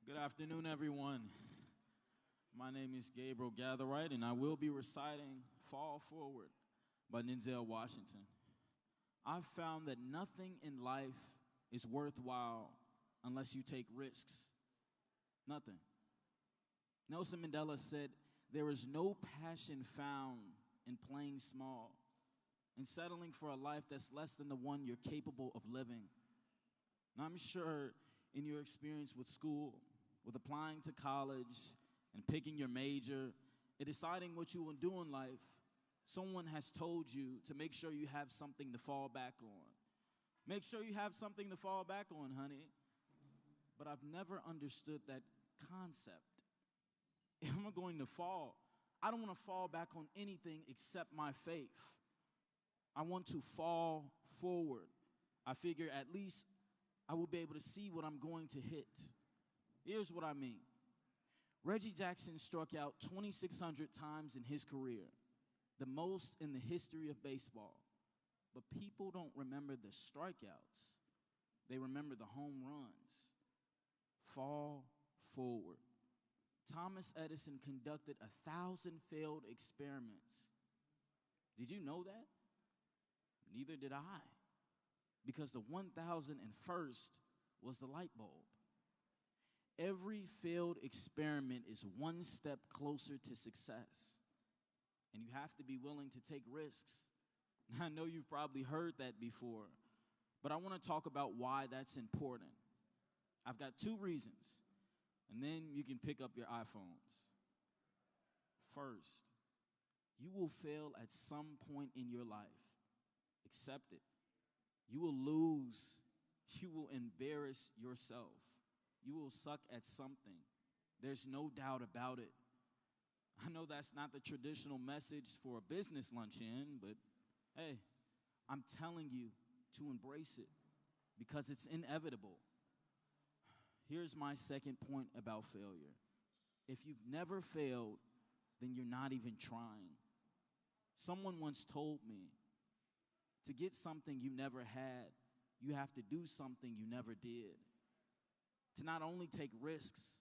Good afternoon, everyone. My name is Gabriel Gatherite, and I will be reciting Fall Forward by Denzel Washington. I've found that nothing in life is worthwhile unless you take risks. Nothing. Nelson Mandela said, "There is no passion found in playing small, in settling for a life that's less than the one you're capable of living." Now, I'm sure in your experience with school, with applying to college and picking your major and deciding what you will do in life, someone has told you to make sure you have something to fall back on. Make sure you have something to fall back on, honey. But I've never understood that concept. If I'm going to fall, I don't want to fall back on anything except my faith. I want to fall forward. I figure at least I will be able to see what I'm going to hit. Here's what I mean. Reggie Jackson struck out 2,600 times in his career, the most in the history of baseball. But people don't remember the strikeouts. They remember the home runs. Fall forward. Thomas Edison conducted 1,000 failed experiments. Did you know that? Neither did I. Because the 1,001st was the light bulb. Every failed experiment is one step closer to success. And you have to be willing to take risks. I know you've probably heard that before, but I want to talk about why that's important. I've got 2 reasons, and then you can pick up your iPhones. First, you will fail at some point in your life. Accept it. You will lose. You will embarrass yourself. You will suck at something. There's no doubt about it. I know that's not the traditional message for a business luncheon, but hey, I'm telling you to embrace it because it's inevitable. Here's my second point about failure. If you've never failed, then you're not even trying. Someone once told me, to get something you never had, you have to do something you never did. To not only take risks,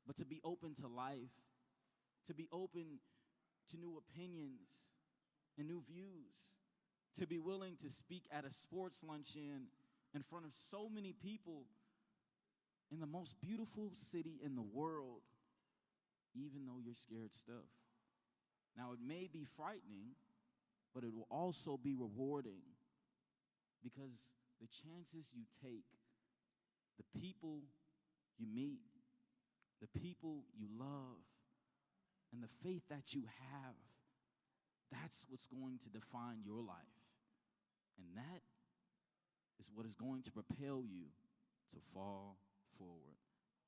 but to be open to life, to be open to new opinions and new views, to be willing to speak at a sports luncheon in front of so many people in the most beautiful city in the world, even though you're scared stiff. Now, it may be frightening, but it will also be rewarding because the chances you take, the people you meet, the people you love, and the faith that you have, that's what's going to define your life. And that is what is going to propel you to fall forward.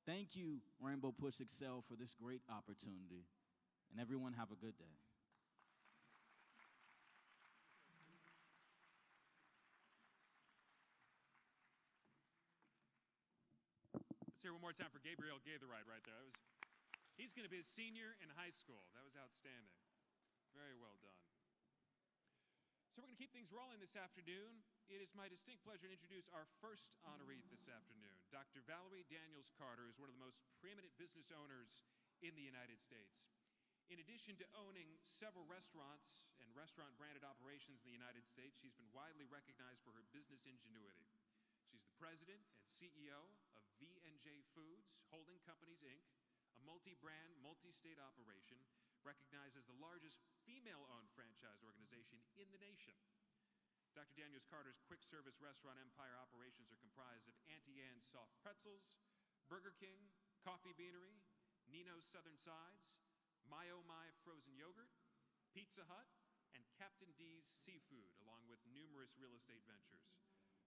Thank you, Rainbow Push Excel, for this great opportunity. And everyone have a good day. Let's hear one more time for Gabriel Gatherite right there. He's going to be a senior in high school. That was outstanding. Very well done. So we're going to keep things rolling this afternoon. It is my distinct pleasure to introduce our first honoree this afternoon. Dr. Valerie Daniels-Carter is one of the most preeminent business owners in the United States. In addition to owning several restaurants and restaurant-branded operations in the United States, she's been widely recognized for her business ingenuity. She's the president and CEO of V&J Foods Holding Companies, Inc., a multi-brand, multi-state operation recognized as the largest female-owned franchise organization in the nation. Dr. Daniels-Carter's quick-service restaurant empire operations are comprised of Auntie Anne's Soft Pretzels, Burger King, Coffee Beanery, Nino's Southern Sides, My Oh My Frozen Yogurt, Pizza Hut, and Captain D's Seafood, along with numerous real estate ventures.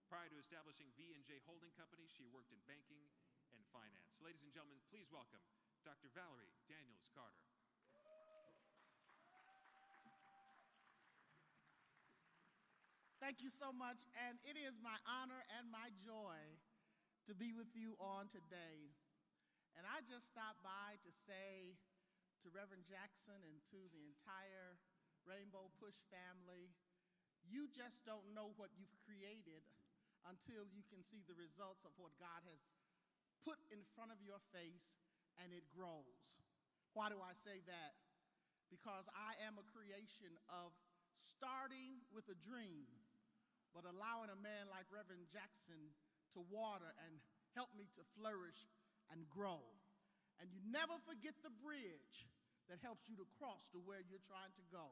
Prior to establishing V&J Holding Company, she worked in banking and finance. Ladies and gentlemen, please welcome Dr. Valerie Daniels-Carter. Thank you so much, and it is my honor and my joy to be with you on today. And I just stopped by to say to Reverend Jackson and to the entire Rainbow Push family, you just don't know what you've created until you can see the results of what God has put in front of your face and it grows. Why do I say that? Because I am a creation of starting with a dream, but allowing a man like Reverend Jackson to water and help me to flourish and grow. And you never forget the bridge that helps you to cross to where you're trying to go.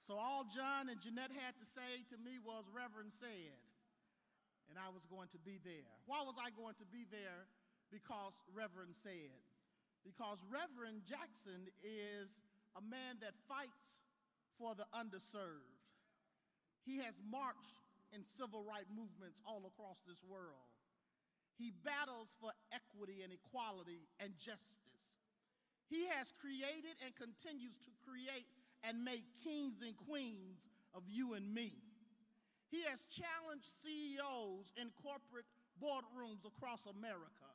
So all John and Jeanette had to say to me was, Reverend said, and I was going to be there. Why was I going to be there? Because Reverend said. Because Reverend Jackson is a man that fights for the underserved. He has marched in civil rights movements all across this world. He battles for equity and equality and justice. He has created and continues to create and make kings and queens of you and me. He has challenged CEOs in corporate boardrooms across America.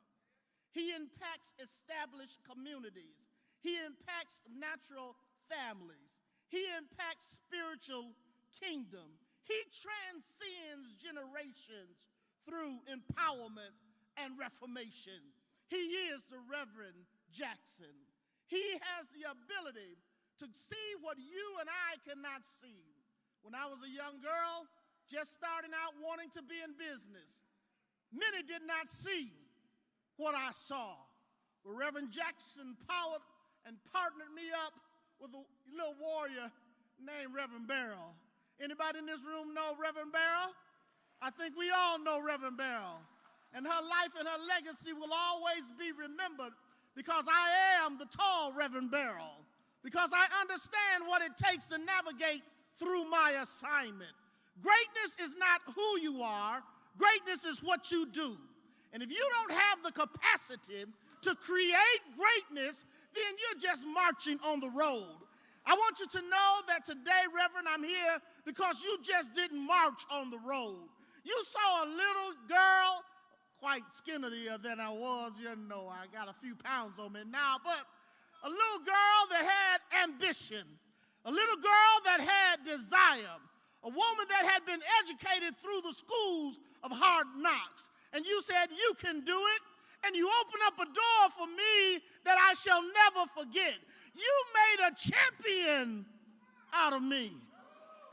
He impacts established communities. He impacts natural families. He impacts spiritual kingdom. He transcends generations through empowerment and reformation. He is the Reverend Jackson. He has the ability to see what you and I cannot see. When I was a young girl, just starting out wanting to be in business, many did not see what I saw. But Reverend Jackson powered and partnered me up with a little warrior named Reverend Barrel. Anybody in this room know Reverend Barrel? I think we all know Reverend Barrel. And her life and her legacy will always be remembered because I am the tall Reverend Barrel, because I understand what it takes to navigate through my assignment. Greatness is not who you are. Greatness is what you do. And if you don't have the capacity to create greatness, then you're just marching on the road. I want you to know that today, Reverend, I'm here because you just didn't march on the road. You saw a little girl, quite skinnier than I was. You know, I got a few pounds on me now, but a little girl that had ambition, a little girl that had desire, a woman that had been educated through the schools of hard knocks. And you said, you can do it. And you opened up a door for me that I shall never forget. You made a champion out of me.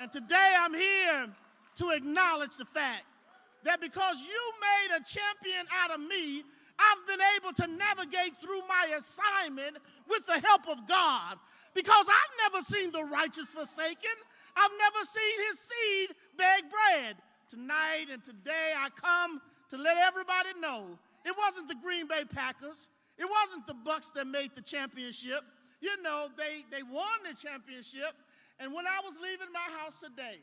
And today I'm here to acknowledge the fact that because you made a champion out of me, I've been able to navigate through my assignment with the help of God. Because I've never seen the righteous forsaken. I've never seen his seed beg bread. Tonight and today I come to let everybody know it wasn't the Green Bay Packers. It wasn't the Bucks that made the championship. You know, they won the championship. And when I was leaving my house today,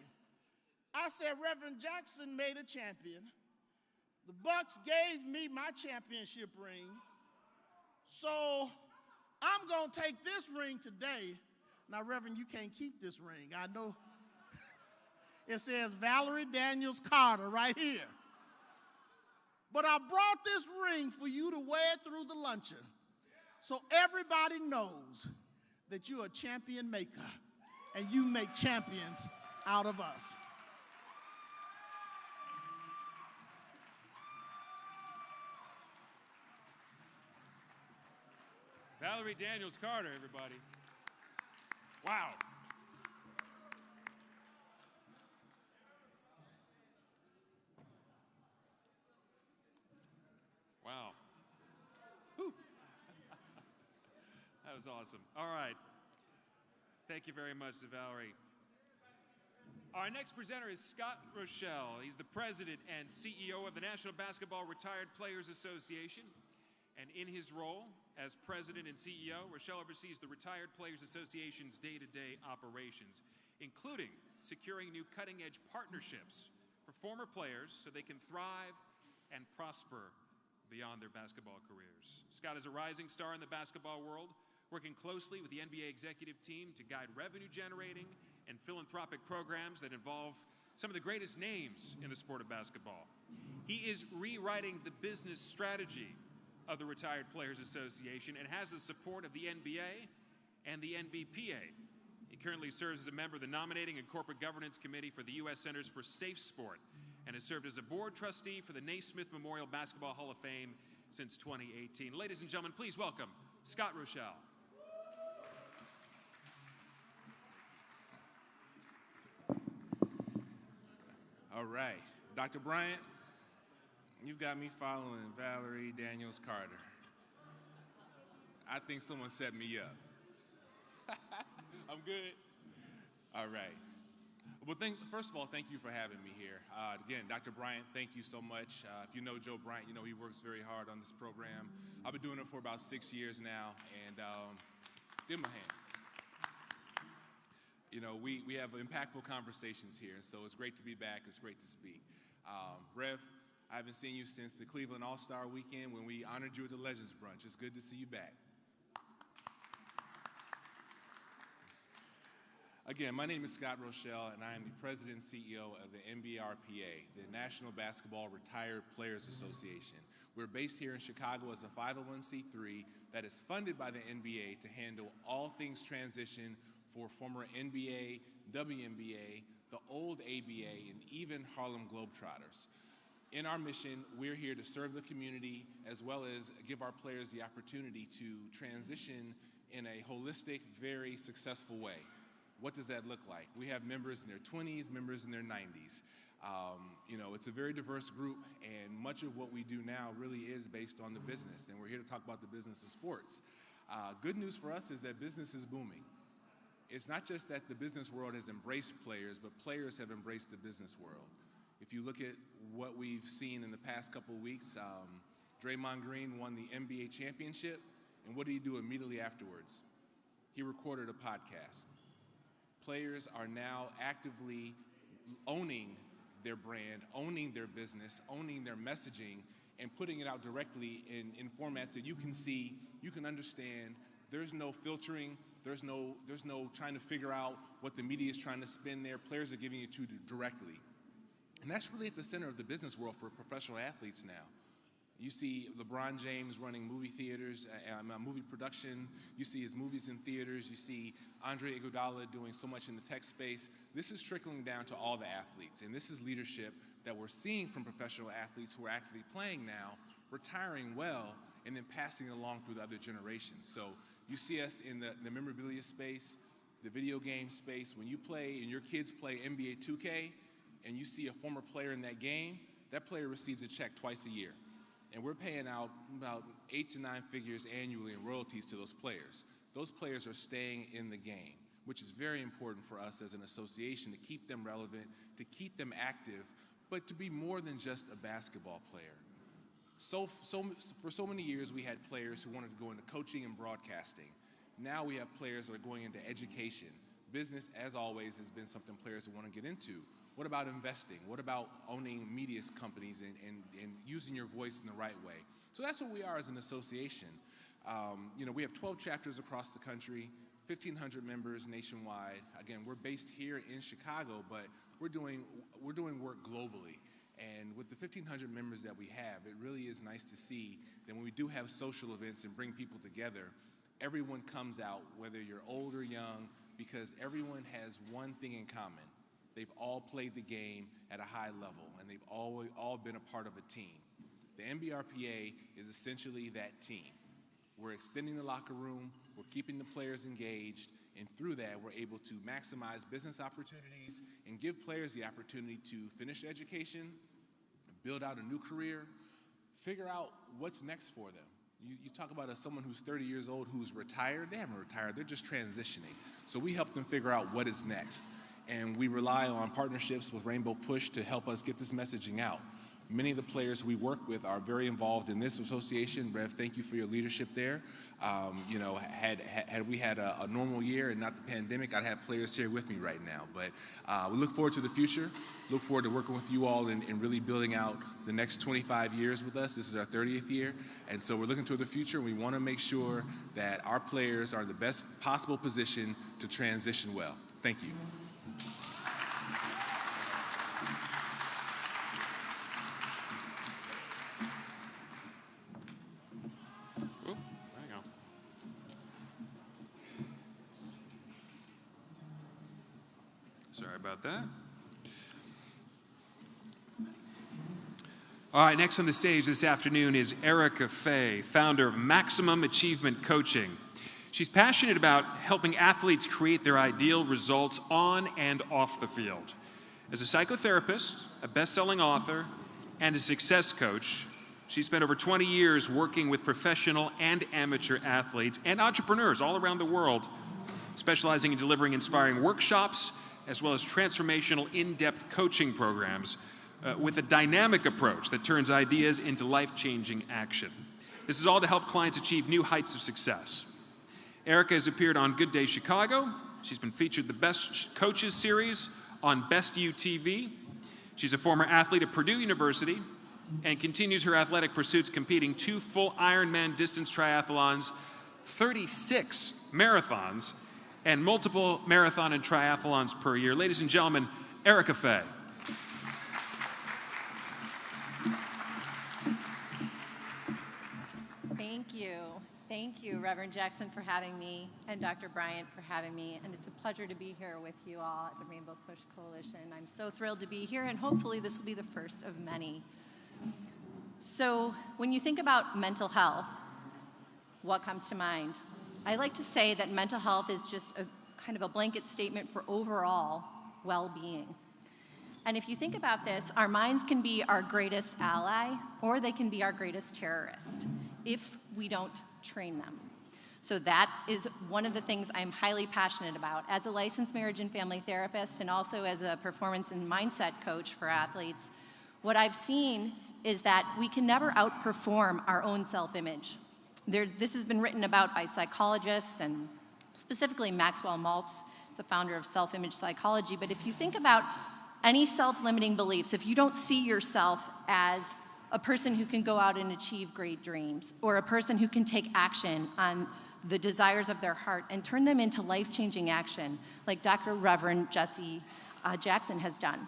I said, Reverend Jackson made a champion. The Bucks gave me my championship ring. So I'm going to take this ring today. Now, Reverend, you can't keep this ring. I know. It says Valerie Daniels Carter right here. But I brought this ring for you to wear through the luncheon so everybody knows that you're a champion maker and you make champions out of us. Valerie Daniels Carter, everybody. Wow. Wow. Whew. That was awesome. All right. Thank you very much to Valerie. Our next presenter is Scott Rochelle. He's the president and CEO of the National Basketball Retired Players Association. And in his role as president and CEO, Rochelle oversees the Retired Players Association's day-to-day operations, including securing new cutting-edge partnerships for former players so they can thrive and prosper beyond their basketball careers. Scott is a rising star in the basketball world, working closely with the NBA executive team to guide revenue-generating and philanthropic programs that involve some of the greatest names in the sport of basketball. He is rewriting the business strategy of the Retired Players Association and has the support of the NBA and the NBPA. He currently serves as a member of the Nominating and Corporate Governance Committee for the U.S. Centers for Safe Sport and has served as a board trustee for the Naismith Memorial Basketball Hall of Fame since 2018. Ladies and gentlemen, please welcome Scott Rochelle. All right, Dr. Bryant, you've got me following Valerie Daniels Carter. I think someone set me up. I'm good. All right. Well, first of all, thank you for having me here. Again, Dr. Bryant, thank you so much. If you know Joe Bryant, you know he works very hard on this program. I've been doing it for about 6 years now, and give him a hand. You know, we have impactful conversations here, so it's great to be back. It's great to speak. Rev, I haven't seen you since the Cleveland All-Star Weekend when we honored you at the Legends Brunch. It's good to see you back. Again, my name is Scott Rochelle, and I am the President and CEO of the NBRPA, the National Basketball Retired Players Association. We're based here in Chicago as a 501c3 that is funded by the NBA to handle all things transition for former NBA, WNBA, the old ABA, and even Harlem Globetrotters. In our mission, we're here to serve the community as well as give our players the opportunity to transition in a holistic, very successful way. What does that look like? We have members in their 20s, members in their 90s. You know, it's a very diverse group, and much of what we do now really is based on the business, and we're here to talk about the business of sports. Good news for us is that business is booming. It's not just that the business world has embraced players, but players have embraced the business world. If you look at what we've seen in the past couple of weeks, Draymond Green won the NBA championship, and what did he do immediately afterwards? He recorded a podcast. Players are now actively owning their brand, owning their business, owning their messaging, and putting it out directly in formats that you can see, you can understand. There's no filtering. There's no trying to figure out what the media is trying to spin there. Players are giving it to you directly. And that's really at the center of the business world for professional athletes now. You see LeBron James running movie theaters, movie production. You see his movies in theaters. You see Andre Iguodala doing so much in the tech space. This is trickling down to all the athletes, and this is leadership that we're seeing from professional athletes who are actively playing now, retiring well, and then passing along through the other generations. So you see us in the memorabilia space, the video game space. When you play and your kids play NBA 2K, and you see a former player in that game, that player receives a check twice a year. And we're paying out about 8 to 9 figures annually in royalties to those players. Those players are staying in the game, which is very important for us as an association to keep them relevant, to keep them active, but to be more than just a basketball player. So for so many years, we had players who wanted to go into coaching and broadcasting. Now we have players that are going into education. Business, as always, has been something players want to get into. What about investing? What about owning media companies and using your voice in the right way? So that's what we are as an association. You know, we have 12 chapters across the country, 1,500 members nationwide. Again, we're based here in Chicago, but we're doing work globally. And with the 1,500 members that we have, it really is nice to see that when we do have social events and bring people together, everyone comes out, whether you're old or young, because everyone has one thing in common. They've all played the game at a high level, and they've all been a part of a team. The NBRPA is essentially that team. We're extending the locker room, we're keeping the players engaged, and through that, we're able to maximize business opportunities and give players the opportunity to finish education, build out a new career, figure out what's next for them. You talk about someone who's 30 years old who's retired. They haven't retired, they're just transitioning. So we help them figure out what is next. And we rely on partnerships with Rainbow Push to help us get this messaging out. Many of the players we work with are very involved in this association. Rev, thank you for your leadership there. You know, had we had a normal year and not the pandemic, I'd have players here with me right now. But we look forward to the future. Look forward to working with you all and really building out the next 25 years with us. This is our 30th year. And so we're looking toward the future. And we want to make sure that our players are in the best possible position to transition well. Thank you. Sorry about that. All right, next on the stage this afternoon is Erica Fay, founder of Maximum Achievement Coaching. She's passionate about helping athletes create their ideal results on and off the field. As a psychotherapist, a best-selling author, and a success coach, she spent over 20 years working with professional and amateur athletes and entrepreneurs all around the world, specializing in delivering inspiring workshops as well as transformational in-depth coaching programs with a dynamic approach that turns ideas into life-changing action. This is all to help clients achieve new heights of success. Erica has appeared on Good Day Chicago. She's been featured the Best Coaches series on Best U TV. She's a former athlete at Purdue University and continues her athletic pursuits, competing 2 full Ironman distance triathlons, 36 marathons, and multiple marathon and triathlons per year. Ladies and gentlemen, Erica Fay. Thank you, Reverend Jackson, for having me, and Dr. Bryant for having me. And it's a pleasure to be here with you all at the Rainbow Push Coalition. I'm so thrilled to be here, and hopefully this will be the first of many. So when you think about mental health, what comes to mind? I like to say that mental health is just a kind of a blanket statement for overall well-being. And if you think about this, our minds can be our greatest ally, or they can be our greatest terrorist if we don't train them. So that is one of the things I'm highly passionate about. As a licensed marriage and family therapist, and also as a performance and mindset coach for athletes, what I've seen is that we can never outperform our own self-image. This has been written about by psychologists, and specifically Maxwell Maltz, the founder of self-image psychology. But if you think about any self-limiting beliefs, if you don't see yourself as a person who can go out and achieve great dreams, or a person who can take action on the desires of their heart and turn them into life-changing action, like Dr. Reverend Jesse Jackson has done.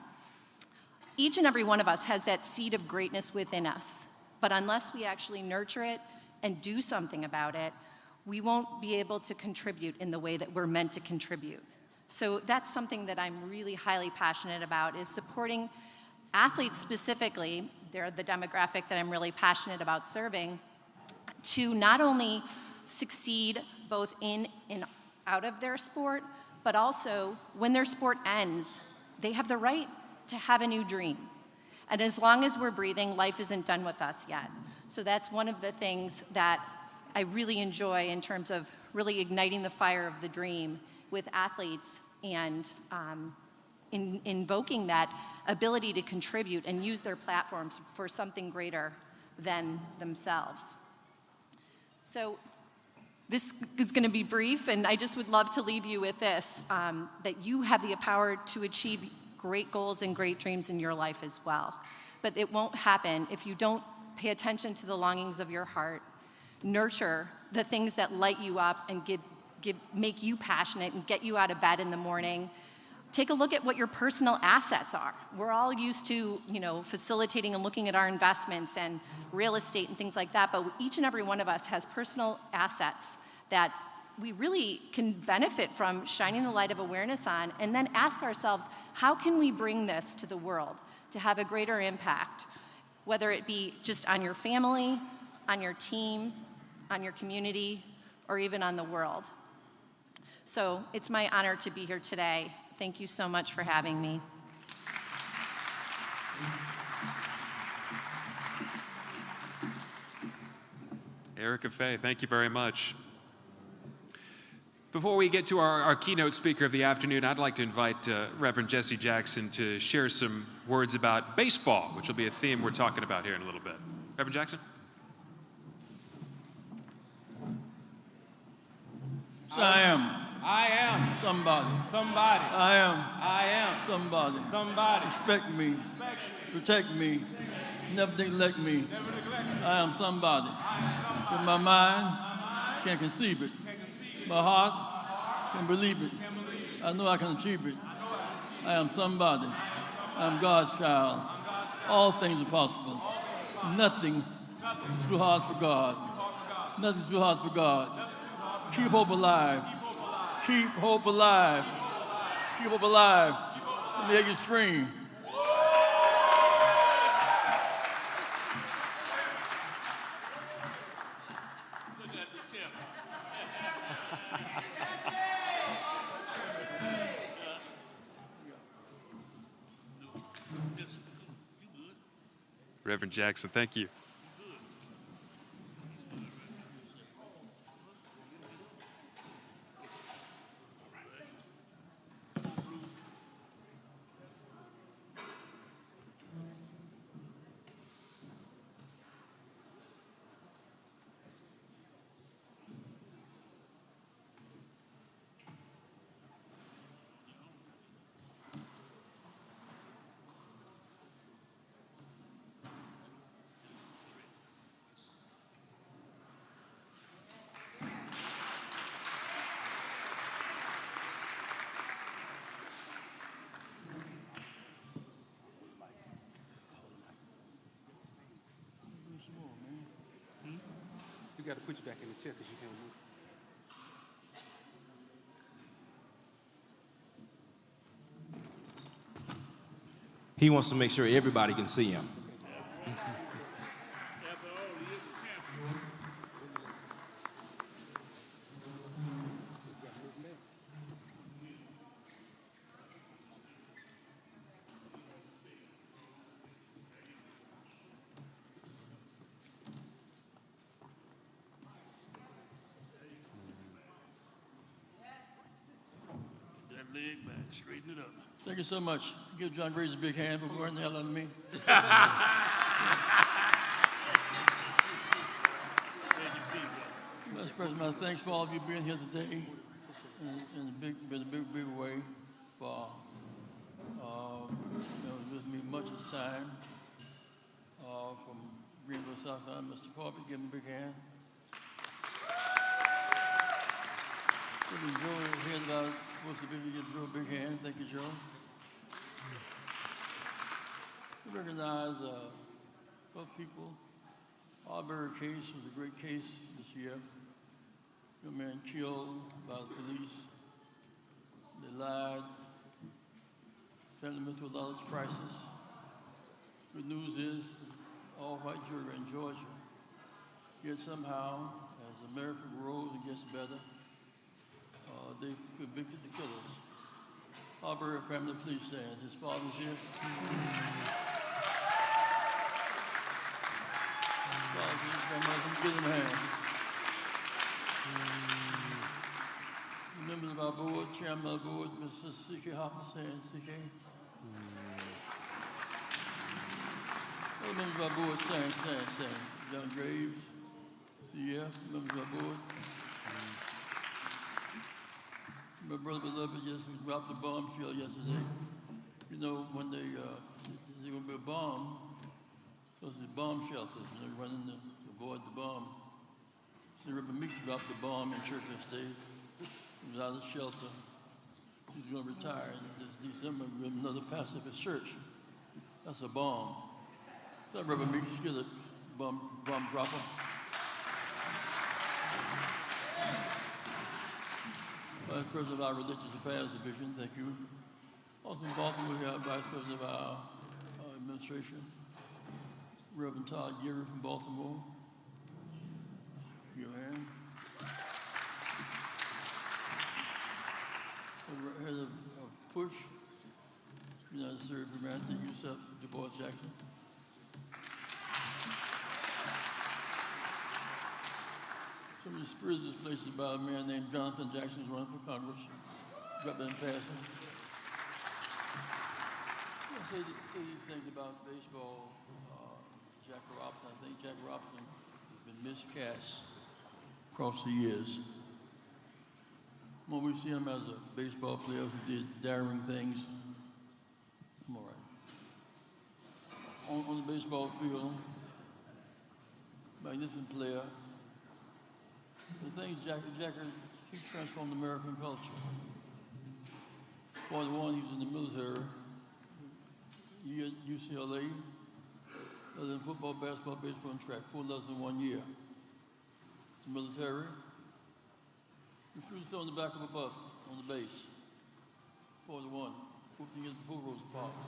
Each and every one of us has that seed of greatness within us, but unless we actually nurture it and do something about it, we won't be able to contribute in the way that we're meant to contribute. So that's something that I'm really highly passionate about, is supporting athletes specifically. They're the demographic that I'm really passionate about serving, to not only succeed both in and out of their sport, but also when their sport ends, they have the right to have a new dream. And as long as we're breathing, life isn't done with us yet. So that's one of the things that I really enjoy in terms of really igniting the fire of the dream with athletes, and invoking that ability to contribute and use their platforms for something greater than themselves. So this is going to be brief, and I just would love to leave you with this, that you have the power to achieve great goals and great dreams in your life as well. But it won't happen if you don't pay attention to the longings of your heart, nurture the things that light you up and make you passionate and get you out of bed in the morning. Take a look at what your personal assets are. We're all used to, facilitating and looking at our investments and real estate and things like that, but each and every one of us has personal assets that we really can benefit from shining the light of awareness on, and then ask ourselves, how can we bring this to the world to have a greater impact, whether it be just on your family, on your team, on your community, or even on the world. So it's my honor to be here today. Thank you so much for having me. Erica Fay, thank you very much. Before we get to our keynote speaker of the afternoon, I'd like to invite Reverend Jesse Jackson to share some words about baseball, which will be a theme we're talking about here in a little bit. Reverend Jackson? So I am somebody. Somebody. I am Somebody. somebody. Respect me. Protect me. Never neglect me. I am somebody. With my mind, can't conceive it. My heart can believe it. I know I can achieve it. I am somebody. I am God's child. All things are possible. Nothing is too hard for God. Nothing is too hard for God. Keep hope alive. Keep hope alive. Keep hope alive. Let me hear you scream. Reverend Jackson, thank you. You got to put you back in the chair because you can't move. He wants to make sure everybody can see him. Leg back, straighten it up. Thank you so much. Give John Grace a big hand for wearing the hell out of me. Let's express my thanks for all of you being here today in a big way. For with me much of the time from Greenville, South Carolina. Mr. Corbett, give him a big hand. Joe here that I'm supposed to be to give Joe a big hand. Thank you, Joe. We recognize both people. Arbery case was a great case this year. Young man killed by the police. They lied. Family went through a lot of crisis. Good news is, all white jury in Georgia. Yet somehow, as America grows and gets better, they convicted the killers. Arbery family, please stand. His father's here. Give him a hand. Members of our board, chairman of the board, Mr. C.K. Hopper, stand. C.K. Other members of our board, stand. John Graves, C.F., members of our board. My brother beloved just dropped a bombshell yesterday. You know, when there's going to be a bomb, because the bomb shelters, and they're running to avoid the bomb. So Reverend Meeks dropped the bomb in church yesterday. He was out of the shelter. He's going to retire this December and be another pastor of his church. That's a bomb. That Reverend Meeks get a bomb dropper. Vice President of our Religious Affairs Division, thank you. Also in Baltimore, we have Vice President of our administration, Reverend Todd Geary from Baltimore. Your hand. Head of PUSH, United States of Humanity, Yusef Du Bois Jackson. Some of the spirit displaces by a man named Jonathan Jackson, who's running for Congress. Got that in passing. I'll say these things about baseball. Jack Robinson, I think Jack Robinson has been miscast across the years. When we see him as a baseball player who did daring things, I'm all right. On the baseball field, magnificent player. The thing is, he transformed American culture. 41, he was in the military. He at UCLA, other than football, basketball, baseball, and track, 4 lessons in 1 year. The military. Recruited on the back of a bus on the base. 41, 14 years before Rosa Parks.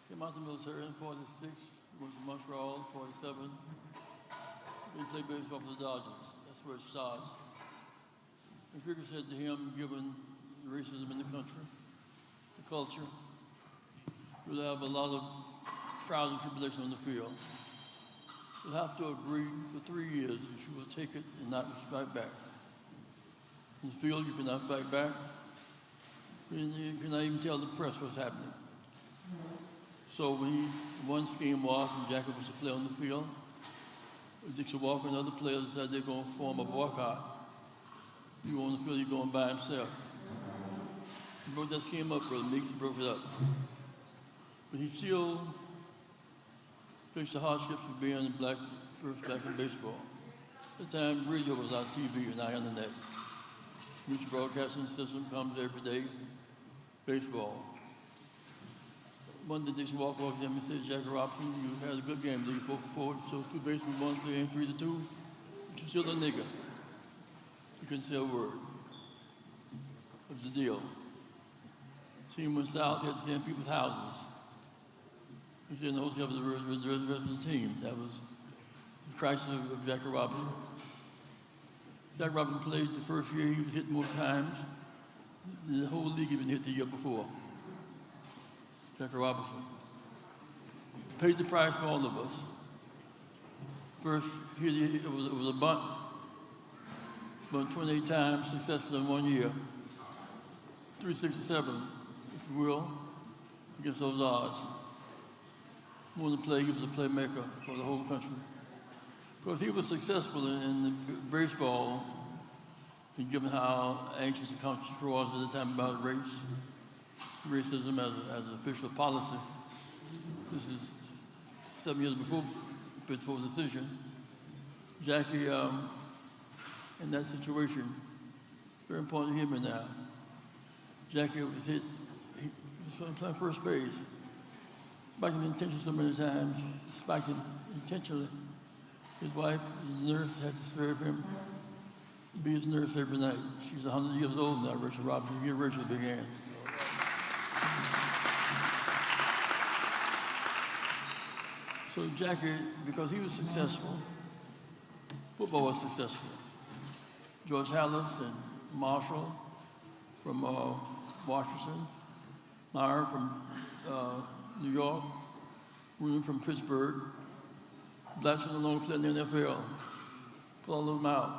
Came out of the military in 46, went to Montreal, 47. He played baseball for the Dodgers. That's where it starts. And Ricketts said to him, given racism in the country, the culture, we'll have a lot of trials and tribulations on the field, will have to agree for 3 years that you will take it and not fight back. In the field, you cannot fight back. You cannot even tell the press what's happening. So one scheme was when Jackie was to play on the field, Dixon Walker and other players decided they're going to form a boycott. You on the field, you're going by himself. He broke that scheme up, Brother Meeks, broke it up. But he still faced the hardships of being the first black in baseball. At the time, radio was our TV and our internet. Mutual broadcasting system comes every day, baseball. One day Dixon Walker walks in and said, Jackie Robinson, you had a good game. You 4 for 4, so 2 bases with 1 3 and 3 to 2. But you're still a nigger. You couldn't say a word. That was the deal. Team went south, they had to stay in people's houses. He said in the hotel was the rest of the team. That was the crisis of Jackie Robinson. Jackie Robinson played the first year, he was hit more times than the whole league had been hit the year before. Jackie Robinson paid the price for all of us. First, it was a bunt 28 times, successful in 1 year. 367, if you will, against those odds. More than play, he was a playmaker for the whole country. Because he was successful in the baseball, and given how anxious the country was at the time about racism as an official policy. This is 7 years before Pittsburgh's decision. Jackie, in that situation, very important to hear me now. Jackie was hit, he was playing first base. Spiked him intentionally so many times, spiked him intentionally. His wife, the nurse, had to serve him, be his nurse every night. She's 100 years old now, Rachel Robinson. Give Rachel a big hand. So Jackie, because he was successful, football was successful. George Hallis and Marshall from Washington, Meyer from New York, William from Pittsburgh, blacks no longer playing in the NFL. Follow them out.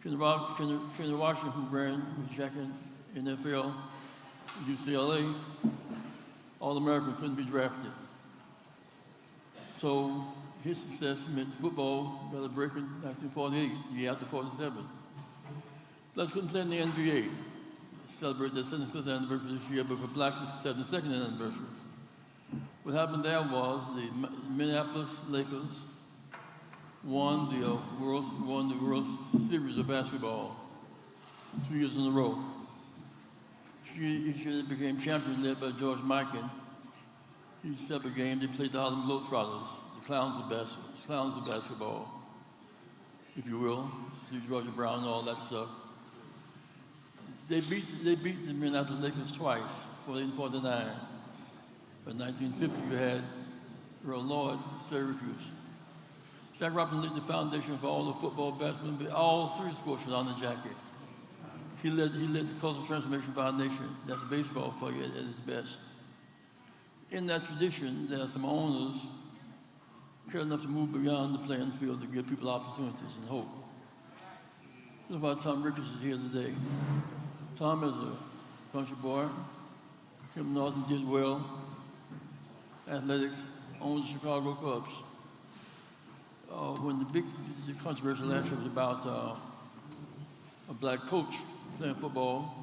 Kenny Washington, who ran with Jackie in the NFL, UCLA, All-American, couldn't be drafted. So his success meant football got a break in 1948, the year after 47. Blacks couldn't play in the NBA. Celebrate their 75th anniversary this year, but for blacks, it's the 72nd anniversary. What happened there was the Minneapolis Lakers won the World Series of basketball 2 years in a row. Each year they became champions, led by George Mikan. Each separate game, they played the Harlem Globetrotters, the clowns of basketball, if you will. Steve Georgia Brown and all that stuff. They beat the Minneapolis Lakers twice, 48 and 49. But in 1950, you had Earl Lloyd, Syracuse. Jack Robinson laid the foundation for all the football, basketball, all 3 sports was on the Jackie. He led the cultural transformation of our nation. That's baseball for you at its best. In that tradition, there are some owners care enough to move beyond the playing field to give people opportunities and hope. This is why Tom Ricketts is here today. Tom is a country boy. Came from North and did well. Athletics, owns the Chicago Cubs. When the controversy last year was about a black coach playing football,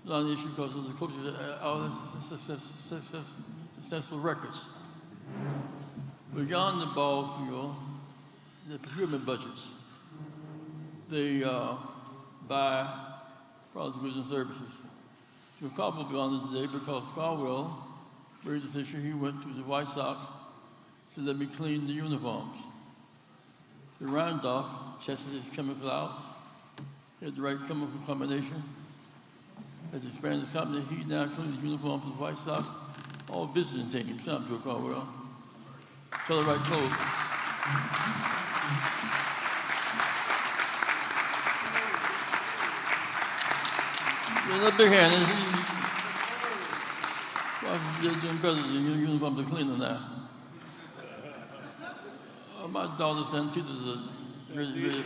not an issue because the coaches are successful records. Beyond the ball field, the procurement budgets, they buy products, goods, and services. You're probably on this today because Caldwell made this issue. He went to the White Sox to let me clean the uniforms. The Randolph tested his chemical out. He had the right chemical combination. As he expanded his company, he now cleans the uniforms for the White Sox, all visiting teams. Shut up, Joe Caldwell. Tell the right clothes. Another big hand. They're doing better than your uniforms are cleaner now. My daughter's and teachers are really.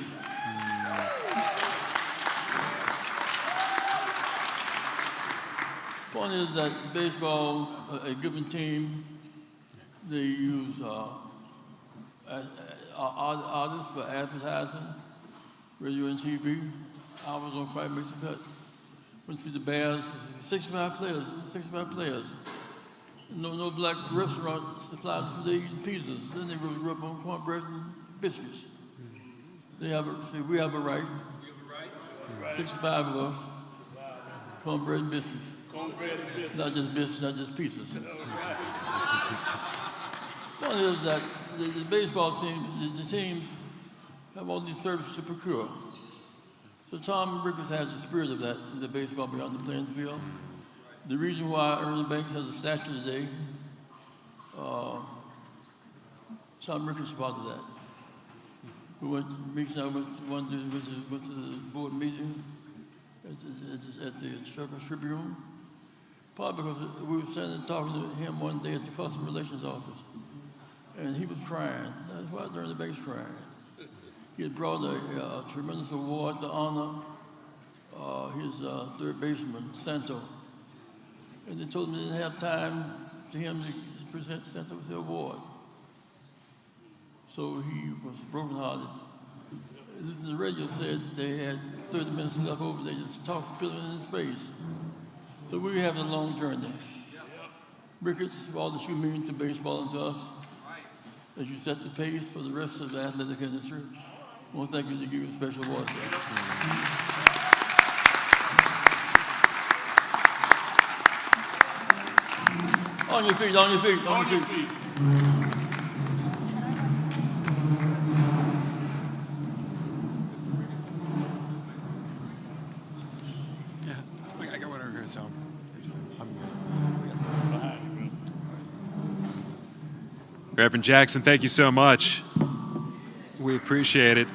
Point is that baseball, a given team, they use artists for advertising, radio and TV. I was on Quite Makes a Cut. Went to see the Bears, 65 players. No black restaurant supplies for they eating pizzas. Then they grew up on cornbread and biscuits. We have a right. 65 of us. Cornbread and biscuits. Not just biscuits, not just pizzas. One is that the baseball team, the teams have all these services to procure. So Tom Ricketts has the spirit of that, the baseball beyond the playing field. The reason why Ernie Banks has a statue today, Tom Ricketts is part of that. We went to the board meeting at the Tribune, probably because we were sitting and talking to him one day at the Customer Relations office, and he was crying. That's why Ernie Banks crying. He had brought a tremendous award to honor his third baseman, Santo. And they told him they didn't have time to him to present Santo with the award. So he was brokenhearted. The radio said they had 30 minutes left over. They just talked, filling in his space. So we were having a long journey. Ricketts, for all that you mean to baseball and to us, as you set the pace for the rest of the athletic industry, I want to thank you to give you a special award. On your feet, on your feet, on your feet. Yeah, I got one over here, so I'm good. Reverend Jackson, thank you so much. We appreciate it.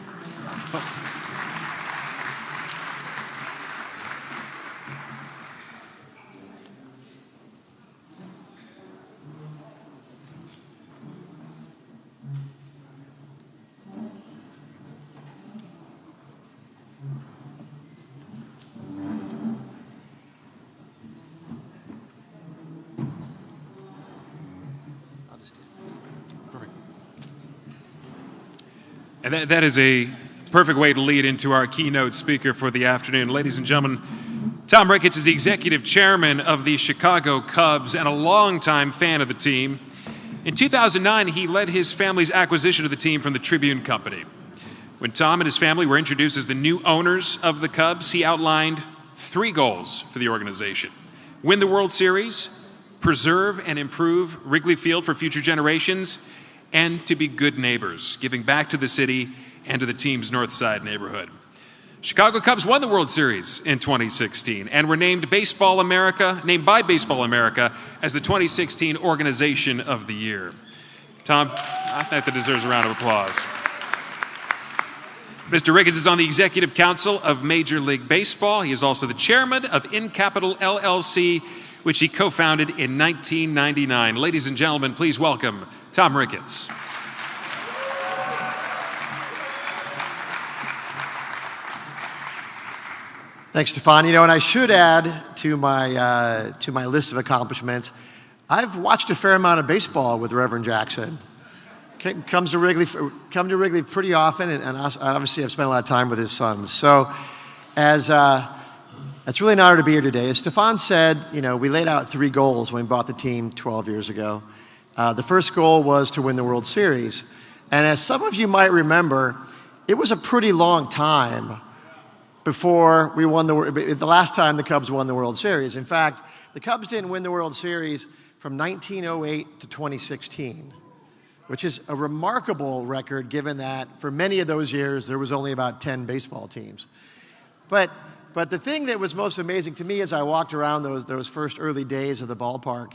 And that is a perfect way to lead into our keynote speaker for the afternoon. Ladies and gentlemen, Tom Ricketts is the executive chairman of the Chicago Cubs and a longtime fan of the team. In 2009, he led his family's acquisition of the team from the Tribune Company. When Tom and his family were introduced as the new owners of the Cubs, he outlined 3 goals for the organization: win the World Series, preserve and improve Wrigley Field for future generations, and to be good neighbors, giving back to the city and to the team's North Side neighborhood. Chicago Cubs won the World Series in 2016 and were named by Baseball America as the 2016 Organization of the Year. Tom, I think that deserves a round of applause. Mr. Ricketts is on the Executive Council of Major League Baseball. He is also the chairman of In Capital LLC, which he co-founded in 1999. Ladies and gentlemen, please welcome Tom Ricketts. Thanks, Stefan. You know, and I should add to my list of accomplishments, I've watched a fair amount of baseball with Reverend Jackson. Come to Wrigley pretty often, and obviously I've spent a lot of time with his sons. So, it's really an honor to be here today. As Stefan said, you know, we laid out 3 goals when we bought the team 12 years ago. The first goal was to win the World Series. And as some of you might remember, it was a pretty long time before we won the last time the Cubs won the World Series. In fact, the Cubs didn't win the World Series from 1908 to 2016, which is a remarkable record given that for many of those years there was only about 10 baseball teams. But the thing that was most amazing to me as I walked around those first early days of the ballpark,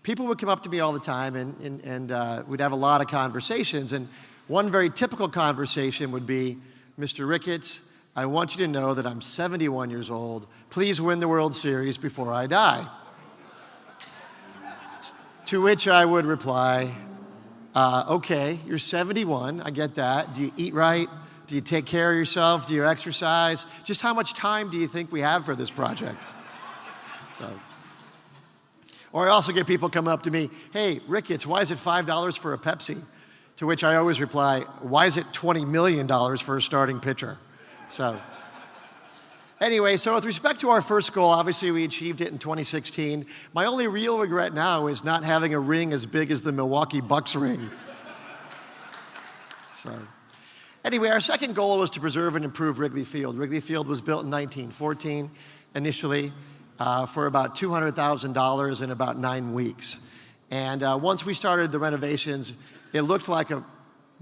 people would come up to me all the time and we'd have a lot of conversations. And one very typical conversation would be, Mr. Ricketts, I want you to know that I'm 71 years old. Please win the World Series before I die. To which I would reply, okay, you're 71, I get that. Do you eat right? Do you take care of yourself? Do you exercise? Just how much time do you think we have for this project? So, or I also get people come up to me, hey, Ricketts, why is it $5 for a Pepsi? To which I always reply, why is it $20 million for a starting pitcher? So, anyway, so with respect to our first goal, obviously we achieved it in 2016. My only real regret now is not having a ring as big as the Milwaukee Bucks ring. So, anyway, our second goal was to preserve and improve Wrigley Field. Wrigley Field was built in 1914 initially for about $200,000 in about 9 weeks. And once we started the renovations, it looked like a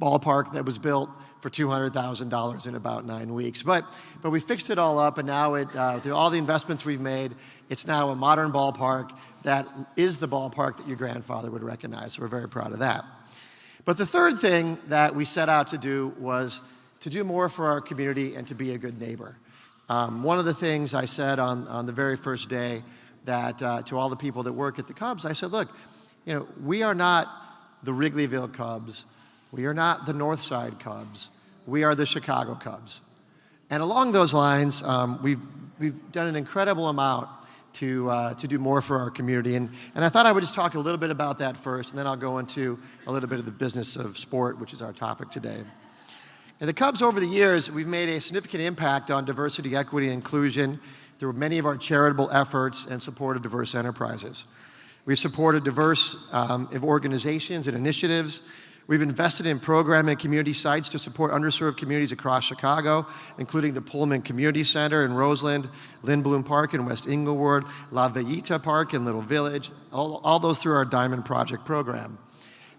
ballpark that was built for $200,000 in about 9 weeks. But we fixed it all up, and now through all the investments we've made, it's now a modern ballpark that is the ballpark that your grandfather would recognize. So we're very proud of that. But the third thing that we set out to do was to do more for our community and to be a good neighbor. One of the things I said on the very first day that to all the people that work at the Cubs, I said, look, you know, we are not the Wrigleyville Cubs. We are not the Northside Cubs. We are the Chicago Cubs. And along those lines, we've done an incredible amount to do more for our community. And I thought I would just talk a little bit about that first, and then I'll go into a little bit of the business of sport, which is our topic today. And the Cubs, over the years, we've made a significant impact on diversity, equity, and inclusion through many of our charitable efforts and support of diverse enterprises. We've supported diverse organizations and initiatives. We've invested in program and community sites to support underserved communities across Chicago, including the Pullman Community Center in Roseland, Lindblom Park in West Englewood, La Villita Park in Little Village, all those through our Diamond Project program.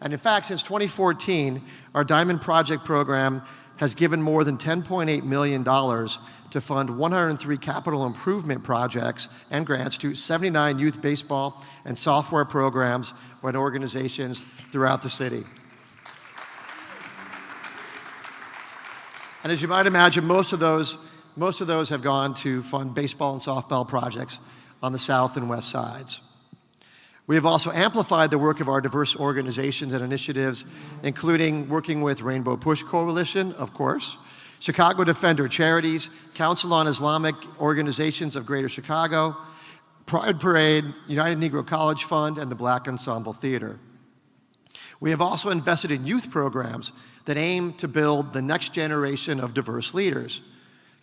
And in fact, since 2014, our Diamond Project program has given more than $10.8 million to fund 103 capital improvement projects and grants to 79 youth baseball and software programs and organizations throughout the city. And as you might imagine, most of those have gone to fund baseball and softball projects on the south and west sides. We have also amplified the work of our diverse organizations and initiatives, including working with Rainbow Push Coalition, of course, Chicago Defender Charities, Council on Islamic Organizations of Greater Chicago, Pride Parade, United Negro College Fund, and the Black Ensemble Theater. We have also invested in youth programs that aim to build the next generation of diverse leaders.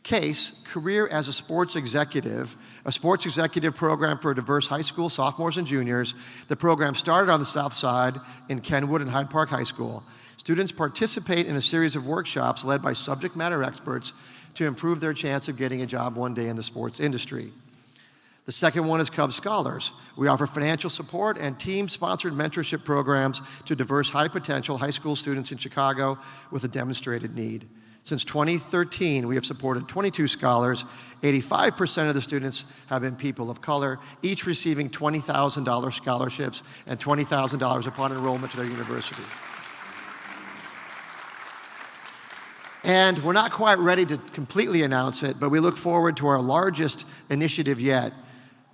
Case, Career as a Sports Executive, a sports executive program for diverse high school sophomores and juniors. The program started on the south side in Kenwood and Hyde Park High School. Students participate in a series of workshops led by subject matter experts to improve their chance of getting a job one day in the sports industry. The second one is Cub Scholars. We offer financial support and team-sponsored mentorship programs to diverse high-potential high school students in Chicago with a demonstrated need. Since 2013, we have supported 22 scholars. 85% of the students have been people of color, each receiving $20,000 scholarships and $20,000 upon enrollment to their university. And we're not quite ready to completely announce it, but we look forward to our largest initiative yet,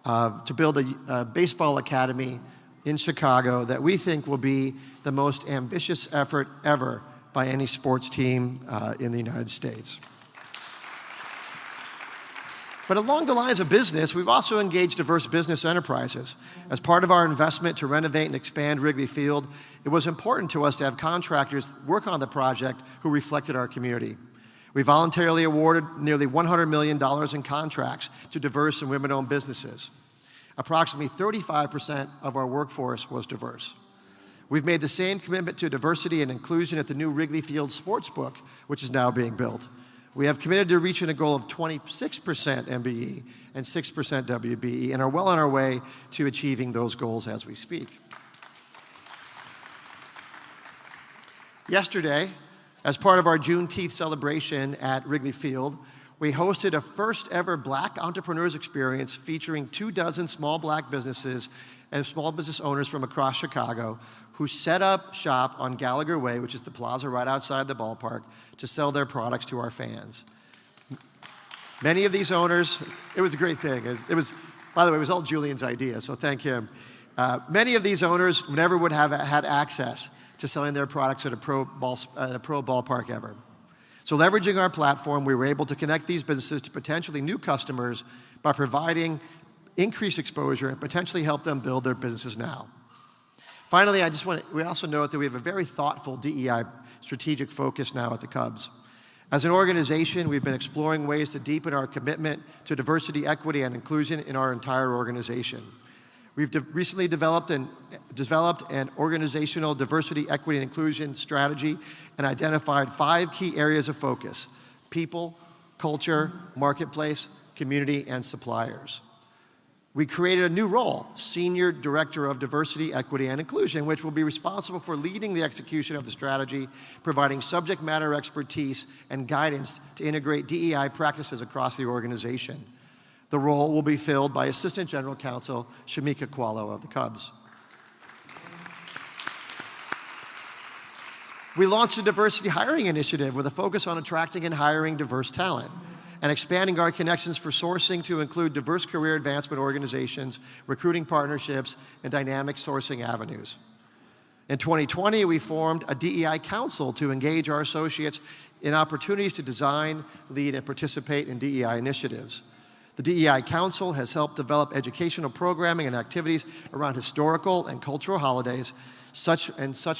to build a baseball academy in Chicago that we think will be the most ambitious effort ever by any sports team in the United States. But along the lines of business, we've also engaged diverse business enterprises. As part of our investment to renovate and expand Wrigley Field, it was important to us to have contractors work on the project who reflected our community. We voluntarily awarded nearly $100 million in contracts to diverse and women-owned businesses. Approximately 35% of our workforce was diverse. We've made the same commitment to diversity and inclusion at the new Wrigley Field Sportsbook, which is now being built. We have committed to reaching a goal of 26% MBE and 6% WBE and are well on our way to achieving those goals as we speak. Yesterday, as part of our Juneteenth celebration at Wrigley Field, we hosted a first ever Black Entrepreneurs Experience featuring 24 small Black businesses and small business owners from across Chicago who set up shop on Gallagher Way, which is the plaza right outside the ballpark, to sell their products to our fans. Many of these owners, it was a great thing. It was, by the way, it was all Julian's idea, so thank him. Many of these owners never would have had access to selling their products at a pro ballpark ever. So leveraging our platform, we were able to connect these businesses to potentially new customers by providing increased exposure and potentially help them build their businesses now. Finally, we also note that we have a very thoughtful DEI strategic focus now at the Cubs. As an organization, we've been exploring ways to deepen our commitment to diversity, equity, and inclusion in our entire organization. We've recently developed an organizational diversity, equity, and inclusion strategy and identified 5 key areas of focus: people, culture, marketplace, community, and suppliers. We created a new role, Senior Director of Diversity, Equity, and Inclusion, which will be responsible for leading the execution of the strategy, providing subject matter expertise and guidance to integrate DEI practices across the organization. The role will be filled by Assistant General Counsel Shamika Qualo of the Cubs. We launched a diversity hiring initiative with a focus on attracting and hiring diverse talent and expanding our connections for sourcing to include diverse career advancement organizations, recruiting partnerships, and dynamic sourcing avenues. In 2020, we formed a DEI council to engage our associates in opportunities to design, lead, and participate in DEI initiatives. The DEI Council has helped develop educational programming and activities around historical and cultural holidays, such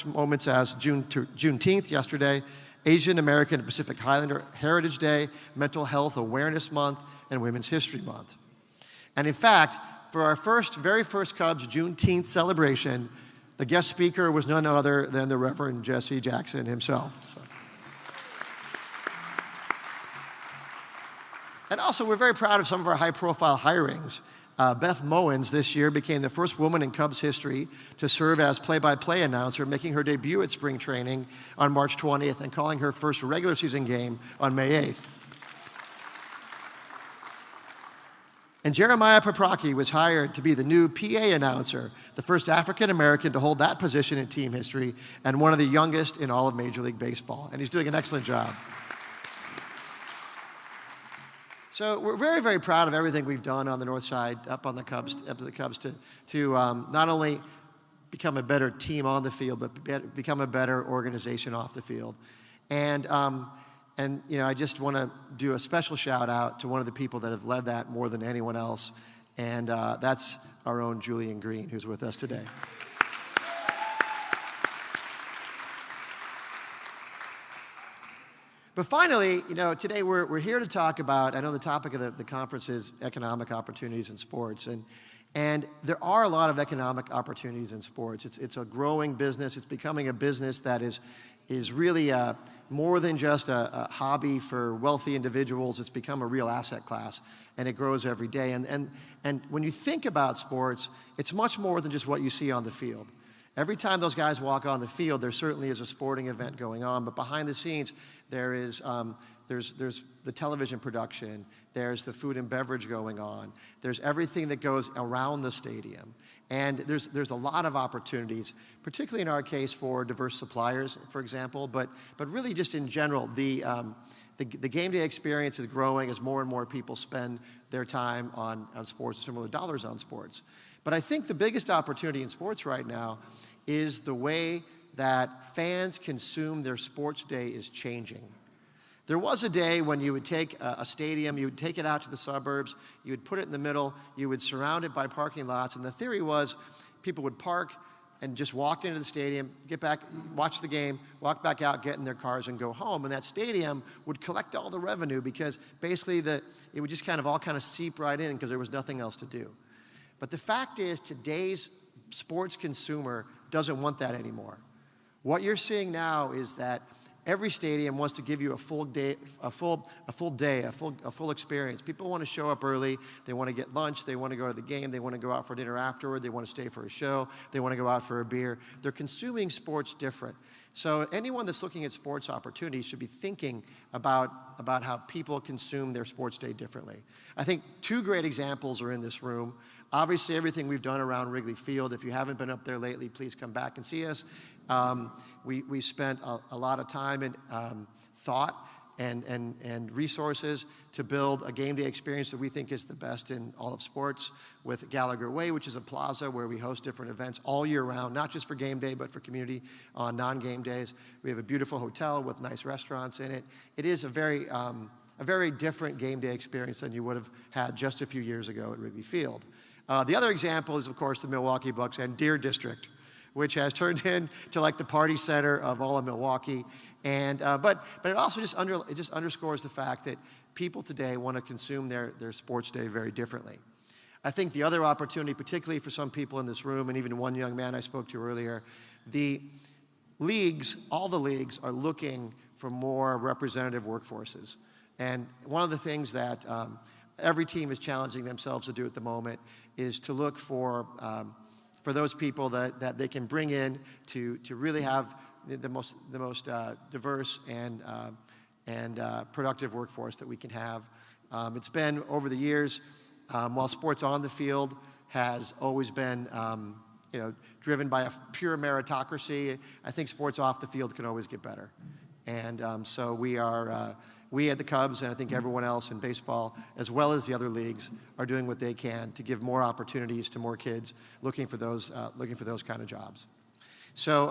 moments as Juneteenth yesterday, Asian American and Pacific Islander Heritage Day, Mental Health Awareness Month, and Women's History Month. And in fact, for our very first Cubs Juneteenth celebration, the guest speaker was none other than the Reverend Jesse Jackson himself. And also, we're very proud of some of our high-profile hirings. Beth Mowens this year became the first woman in Cubs history to serve as play-by-play announcer, making her debut at spring training on March 20th and calling her first regular season game on May 8th. And Jeremiah Paprocki was hired to be the new PA announcer, the first African-American to hold that position in team history and one of the youngest in all of Major League Baseball. And he's doing an excellent job. So we're very, very proud of everything we've done on the north side, up to the Cubs, to not only become a better team on the field, but become a better organization off the field. And I just want to do a special shout out to one of the people that have led that more than anyone else, and that's our own Julian Green, who's with us today. But finally, today we're here to talk about, I know the topic of the conference is economic opportunities in sports, and there are a lot of economic opportunities in sports. It's a growing business. It's becoming a business that is really more than just a hobby for wealthy individuals. It's become a real asset class, and it grows every day. And when you think about sports, it's much more than just what you see on the field. Every time those guys walk on the field, there certainly is a sporting event going on, but behind the scenes, there's the television production, there's the food and beverage going on, there's everything that goes around the stadium. And there's a lot of opportunities, particularly in our case for diverse suppliers, for example, but really just in general, the game day experience is growing as more and more people spend their time on sports, similar dollars on sports. But I think the biggest opportunity in sports right now is the way that fans consume their sports day is changing. There was a day when you would take a stadium, you would take it out to the suburbs, you would put it in the middle, you would surround it by parking lots, and the theory was people would park and just walk into the stadium, get back, watch the game, walk back out, get in their cars, and go home. And that stadium would collect all the revenue because basically it would just all seep right in because there was nothing else to do. But the fact is, today's sports consumer doesn't want that anymore. What you're seeing now is that every stadium wants to give you a full experience. People want to show up early. They want to get lunch. They want to go to the game. They want to go out for dinner afterward. They want to stay for a show. They want to go out for a beer. They're consuming sports different. So anyone that's looking at sports opportunities should be thinking about how people consume their sports day differently. I think 2 great examples are in this room. Obviously, everything we've done around Wrigley Field. If you haven't been up there lately, please come back and see us. We spent a lot of time and thought and resources to build a game day experience that we think is the best in all of sports, with Gallagher Way, which is a plaza where we host different events all year round, not just for game day, but for community on non-game days. We have a beautiful hotel with nice restaurants in it. It is a very different game day experience than you would have had just a few years ago at Wrigley Field. The other example is, of course, the Milwaukee Bucks and Deer District, which has turned into like the party center of all of Milwaukee. And but it also just underscores the fact that people today want to consume their sports day very differently. I think the other opportunity, particularly for some people in this room, and even one young man I spoke to earlier, the leagues, all the leagues, are looking for more representative workforces. And one of the things that every team is challenging themselves to do at the moment is to look for those people that they can bring in to really have the most diverse and productive workforce that we can have. It's been over the years, while sports on the field has always been driven by a pure meritocracy, I think sports off the field can always get better. And so we at the Cubs, and I think everyone else in baseball, as well as the other leagues, are doing what they can to give more opportunities to more kids looking for those kind of jobs. So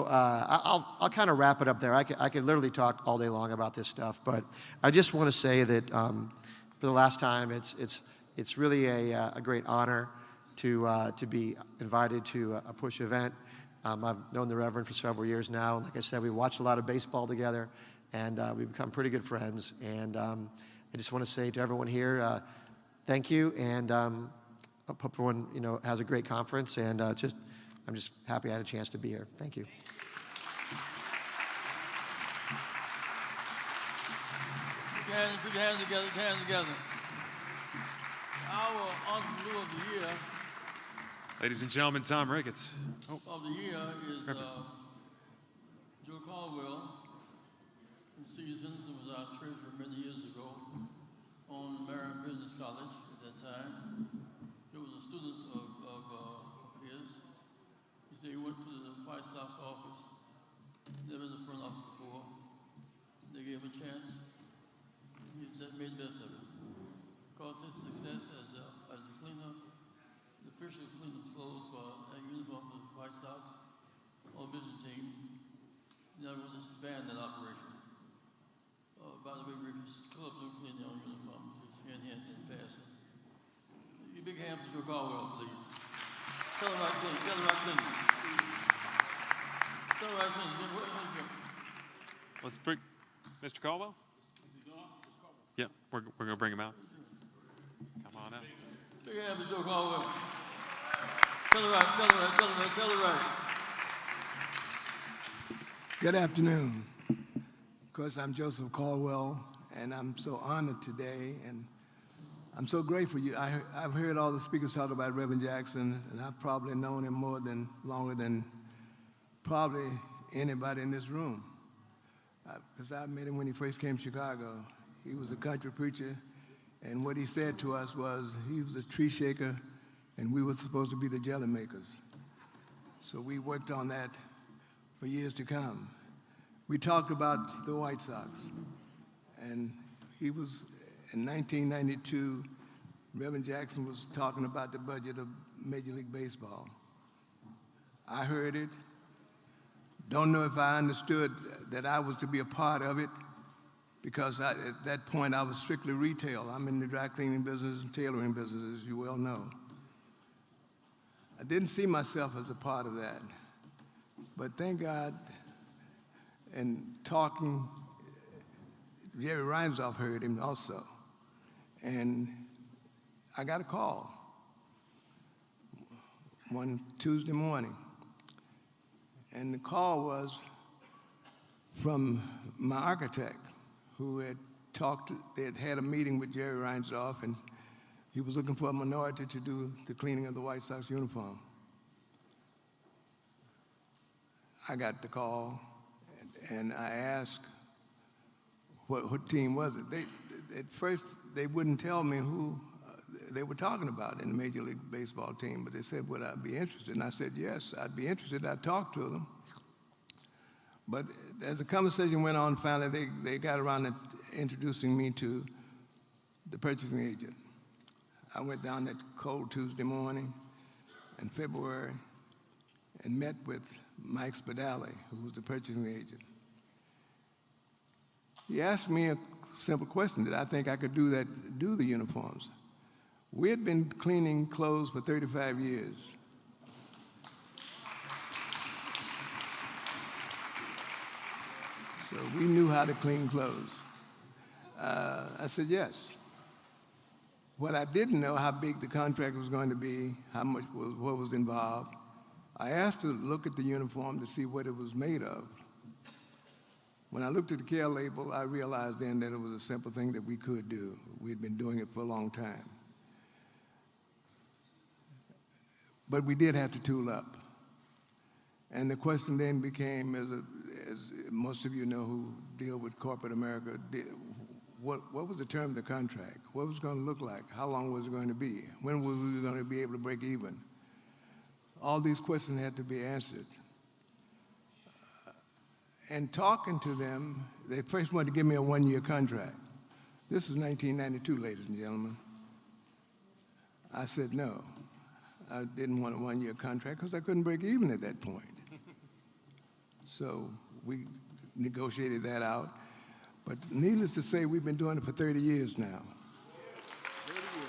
I'll kind of wrap it up there. I could literally talk all day long about this stuff, but I just want to say that for the last time, it's really a great honor to be invited to a PUSH event. I've known the Reverend for several years now, and like I said, we watched a lot of baseball together, and we've become pretty good friends. And I just want to say to everyone here, thank you, and I hope everyone has a great conference. And I'm just happy I had a chance to be here. Thank you. Put your hands together, put your hands together. Our entrepreneur of the year. Ladies and gentlemen, Tom Ricketts. Of the year is Joe Caldwell from Seasons, who was our treasurer many years ago on Maryland Business College at that time. He was a student of his. He said he went to the White Sox office, never in the front office before. They gave him a chance. He made the best of it. Because his success as a cleaner, the official cleaner clothes for a uniform for the White Sox, all business teams, now we'll just expand that operation. By the way, Ricketts Club no clean your own uniforms, just hand and pass it. Give a big hand for Joe Caldwell, please. Tell him right clean, tell him right clean. Tell him right clean. Let's bring Mr. Caldwell. Yeah, we're going to bring him out. Come on out. Big hand for Joe Caldwell. Tell him right, tell him right, tell him right, tell him right. Good afternoon. Of course, I'm Joseph Caldwell, and I'm so honored today, and I'm so grateful. I've heard all the speakers talk about Reverend Jackson, and I've probably known him longer than probably anybody in this room, because I met him when he first came to Chicago. He was a country preacher, and what he said to us was he was a tree shaker, and we were supposed to be the jelly makers. So we worked on that for years to come. We talked about the White Sox, and he was, in 1992, Reverend Jackson was talking about the budget of Major League Baseball. I heard it. Don't know if I understood that I was to be a part of it, because at that point I was strictly retail. I'm in the dry cleaning business and tailoring business, as you well know. I didn't see myself as a part of that. But thank God, and talking, Jerry Reinsdorf heard him also. And I got a call one Tuesday morning. And the call was from my architect, who had they had a meeting with Jerry Reinsdorf, and he was looking for a minority to do the cleaning of the White Sox uniform. I got the call, and I asked, what team was it? At first, they wouldn't tell me who they were talking about in the Major League Baseball team, but they said, would I be interested? And I said, yes, I'd be interested. I'd talk to them. But as the conversation went on, finally they got around to introducing me to the purchasing agent. I went down that cold Tuesday morning in February and met with Mike Spadali, who was the purchasing agent. He asked me a simple question: did I think I could do the uniforms? We had been cleaning clothes for 35 years. So we knew how to clean clothes. I said yes. What I didn't know, how big the contract was going to be, what was involved. I asked to look at the uniform to see what it was made of. When I looked at the care label, I realized then that it was a simple thing that we could do. We'd been doing it for a long time. But we did have to tool up. And the question then became, as most of you know who deal with corporate America, what was the term of the contract? What was it going to look like? How long was it going to be? When were we going to be able to break even? All these questions had to be answered. And talking to them, they first wanted to give me a one-year contract. This is 1992, ladies and gentlemen. I said no. I didn't want a one-year contract because I couldn't break even at that point. So we negotiated that out. But needless to say, we've been doing it for 30 years now. 30 years.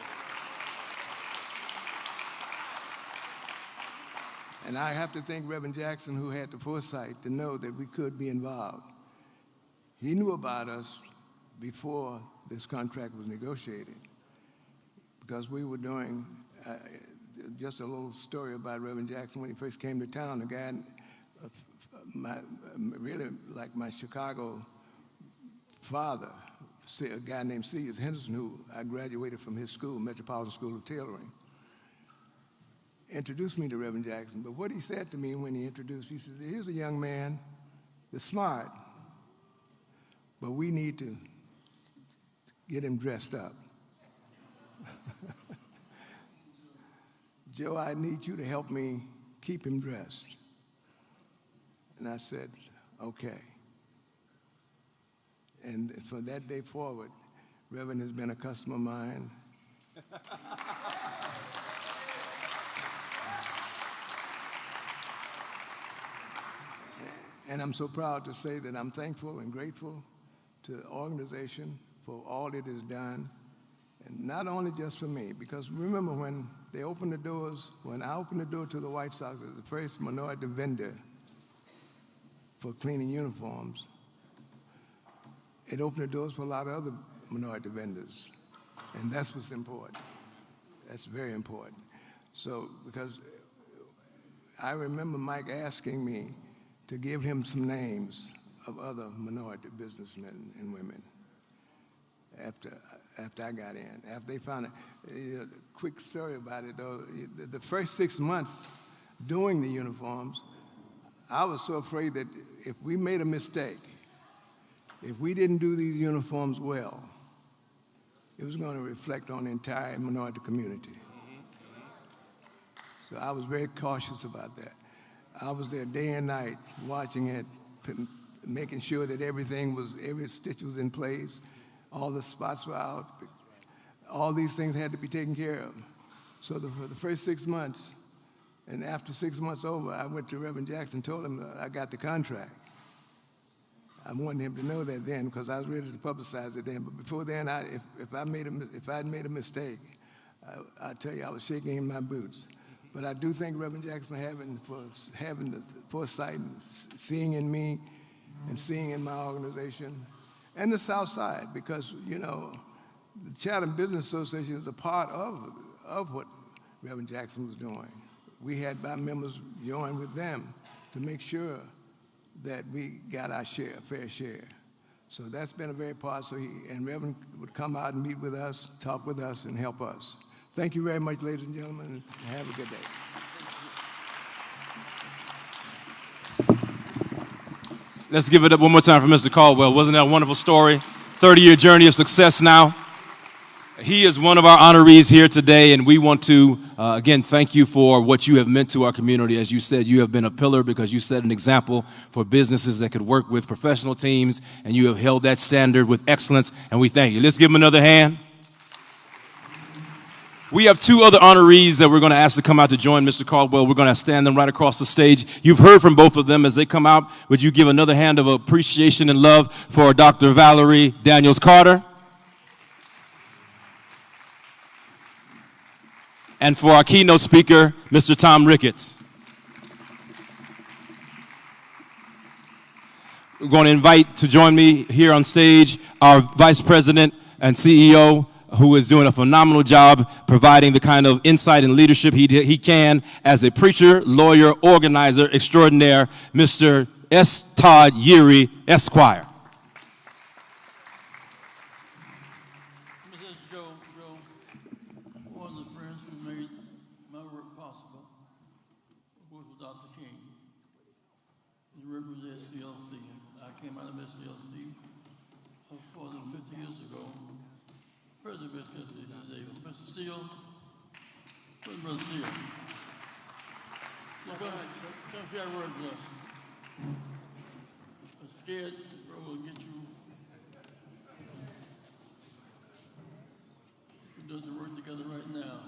And I have to thank Reverend Jackson, who had the foresight to know that we could be involved. He knew about us before this contract was negotiated, because we were doing, just a little story about Reverend Jackson. When he first came to town, a guy, really like my Chicago father, a guy named C.S. Henderson, who I graduated from his school, Metropolitan School of Tailoring, introduced me to Reverend Jackson. But what he said to me when he introduced, he said, here's a young man that's smart, but we need to get him dressed up. Joe, I need you to help me keep him dressed. And I said, okay. And from that day forward, Reverend has been a customer of mine. And I'm so proud to say that I'm thankful and grateful to the organization for all it has done. And not only just for me, because remember when they opened the doors, when I opened the door to the White Sox as the first minority vendor for cleaning uniforms, it opened the doors for a lot of other minority vendors. And that's what's important. That's very important. So, because I remember Mike asking me to give him some names of other minority businessmen and women after I got in. After they found it, quick story about it though, the first 6 months doing the uniforms, I was so afraid that if we made a mistake, if we didn't do these uniforms well, it was going to reflect on the entire minority community. So I was very cautious about that. I was there day and night watching it, making sure that every stitch was in place, all the spots were out. All these things had to be taken care of. So for the first 6 months, and after 6 months over, I went to Reverend Jackson, told him I got the contract. I wanted him to know that then, because I was ready to publicize it then. But before then, if I had made a mistake, I tell you, I was shaking in my boots. But I do thank Reverend Jackson for having the foresight and seeing in me and seeing in my organization and the South Side, because, you know, the Chatham Business Association is a part of what Reverend Jackson was doing. We had our members join with them to make sure that we got our fair share. So that's been a very part. And Reverend would come out and meet with us, talk with us, and help us. Thank you very much, ladies and gentlemen, and have a good day. Let's give it up one more time for Mr. Caldwell. Wasn't that a wonderful story? 30-year journey of success now. He is one of our honorees here today, and we want to, again, thank you for what you have meant to our community. As you said, you have been a pillar because you set an example for businesses that could work with professional teams, and you have held that standard with excellence, and we thank you. Let's give him another hand. We have two other honorees that we're going to ask to come out to join Mr. Caldwell. We're going to stand them right across the stage. You've heard from both of them as they come out. Would you give another hand of appreciation and love for Dr. Valerie Daniels-Carter? And for our keynote speaker, Mr. Tom Ricketts. We're going to invite to join me here on stage our Vice President and CEO, who is doing a phenomenal job providing the kind of insight and leadership he can as a preacher, lawyer, organizer extraordinaire, Mr. S. Todd Yeary, Esquire. Brother Seal. Come share a word with us. I'm scared we'll get you. Who doesn't work together right now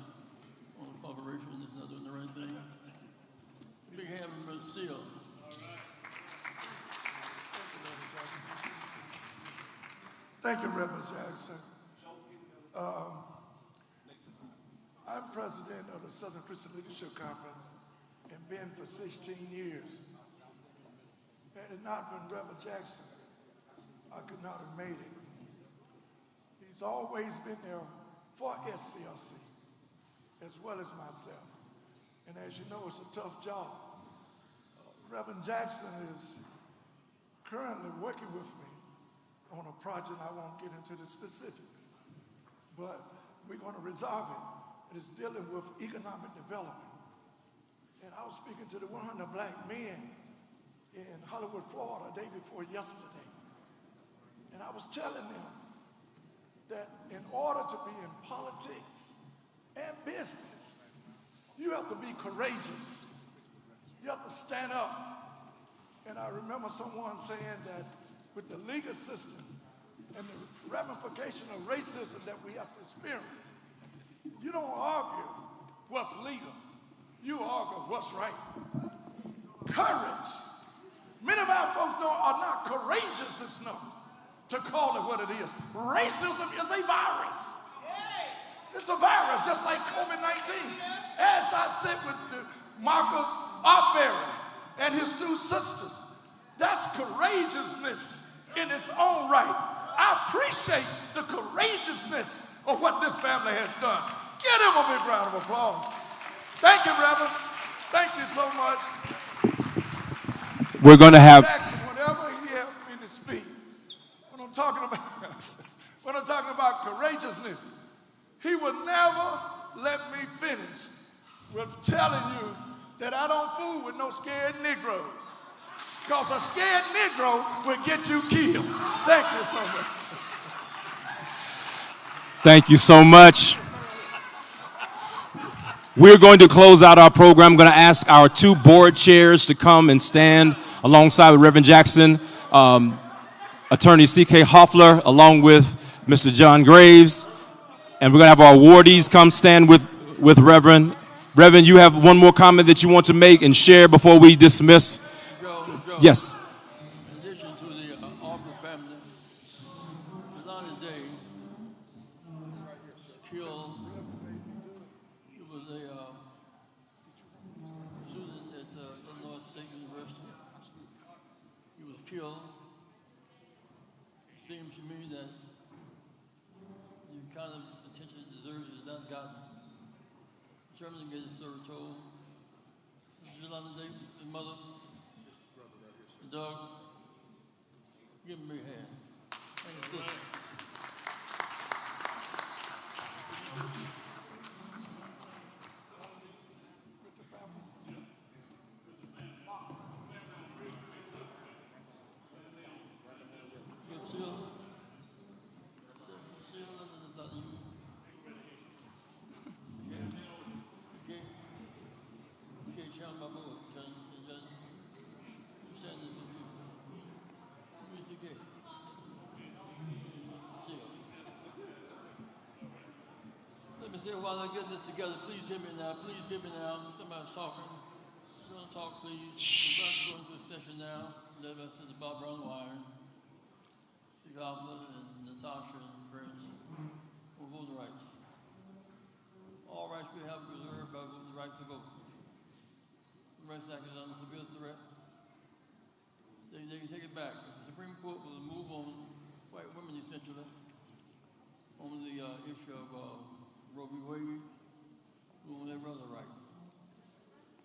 on a corporation that's not doing the right thing. Big hand for Brother Seal. Thank you, Reverend Jackson. I'm president of the Southern Christian Leadership Conference and been for 16 years. Had it not been Reverend Jackson, I could not have made it. He's always been there for SCLC, as well as myself. And as you know, it's a tough job. Reverend Jackson is currently working with me on a project. I won't get into the specifics, but we're going to resolve it. It is dealing with economic development. And I was speaking to the 100 black men in Hollywood, Florida, the day before yesterday. And I was telling them that in order to be in politics and business, you have to be courageous. You have to stand up. And I remember someone saying that with the legal system and the ramification of racism that we have to experience, you don't argue what's legal. You argue what's right. Courage. Many of our folks are not courageous enough to call it what it is. Racism is a virus. It's a virus, just like COVID-19. As I sit with Marcus Arbery and his two sisters, that's courageousness in its own right. I appreciate the courageousness of what this family has done. Give him a big round of applause. Thank you, Reverend. Thank you so much. We're going to have... Jackson, whenever he helped me to speak, when I'm talking about courageousness, he would never let me finish with telling you that I don't fool with no scared Negroes. Because a scared Negro will get you killed. Thank you so much. Thank you so much. We're going to close out our program. I'm going to ask our two board chairs to come and stand alongside with Reverend Jackson, Attorney C.K. Hoffler, along with Mr. John Graves. And we're going to have our awardees come stand with Reverend. Reverend, you have one more comment that you want to make and share before we dismiss? Joe, yes. In addition to the Aubrey family, Lonnie Day was killed. He was a student at Illinois State University. He was killed. It seems to me that the kind of attention he deserves is not gotten. Determined to get his story told. Lonnie Day, his mother, Doug, give him a big hand. Thank you, sister. my board. You stand in the view. Who's the gate? Let me say while I get this together, please hear me now. Please hear me now. Somebody's talking. Don't talk, please. We're going to a session now. Led by Sister Barbara on the wire. She's and Natasha and friends. On voting rights. All rights we have reserved by the right to vote. The Rights Act is under severe threat. They can take it back. If the Supreme Court will move on white women essentially on the issue of Roe v. Wade, on every other right.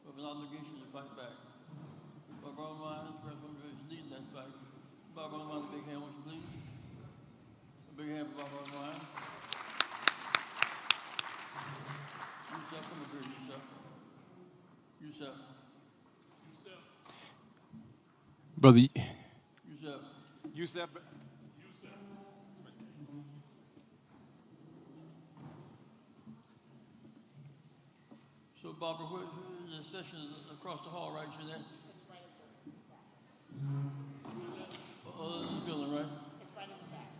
We have an obligation to fight back. Barbara Mowens, Reverend, is leading that fight. Barbara Mowens, a big hand, won't you please? A big hand for Barbara Mowens. Yusuf, come up here, Yusuf. Yusuf. Brother. Yusuf. Yusuf. So, Barbara, the session is across the hall, right, Jeanette? It's right at the back. Oh, this is the building, right? It's right in the back.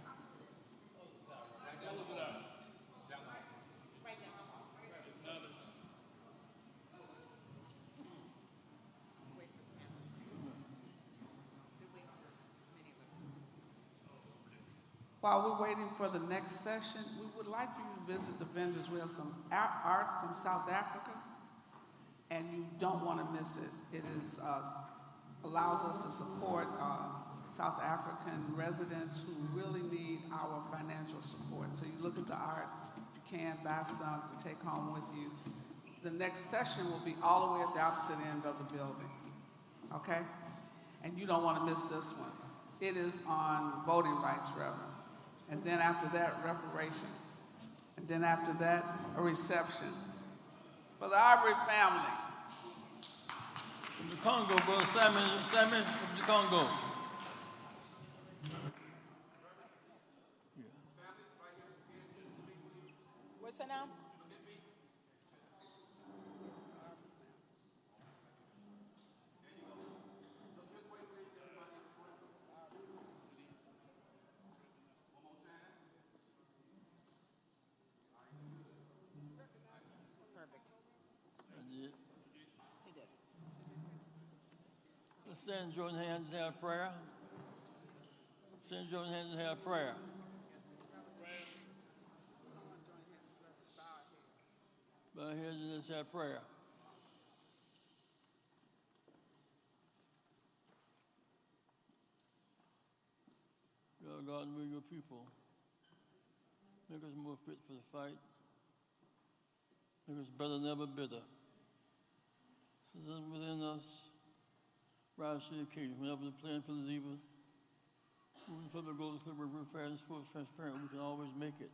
Right down the hall. While we're waiting for the next session, we would like for you to visit the vendors. We have some art from South Africa, and you don't want to miss it. It is, allows us to support South African residents who really need our financial support. So you look at the art, if you can, buy some to take home with you. The next session will be all the way at the opposite end of the building, okay? And you don't want to miss this one. It is on voting rights, Reverend. And then after that, reparations. And then after that, a reception. For the Arbery family. From the Congo, Brother Simon from the Congo. What's that now? Let's stand, join hands and have prayer. Stand, join hands and have prayer. Bow heads and let's have prayer. God, move your people. Make us more fit for the fight. Make us better than ever bitter. Citizens within us, rise to the occasion. Whenever the plan for the evil, moving from the goal to liberty, fair and sports, transparent, we can always make it.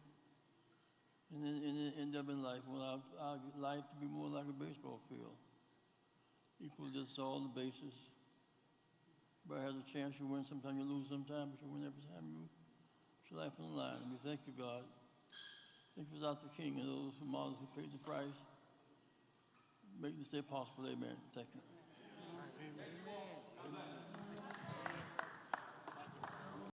And then end up in life, we want our life to be more like a baseball field. Equal just all the bases. Everybody has a chance, you win, sometimes you lose sometimes, but you win every time you put your life on the line. And we thank you, God. Thank you for Dr. King and those who models who paid the price. Make this day possible, amen. Thank you.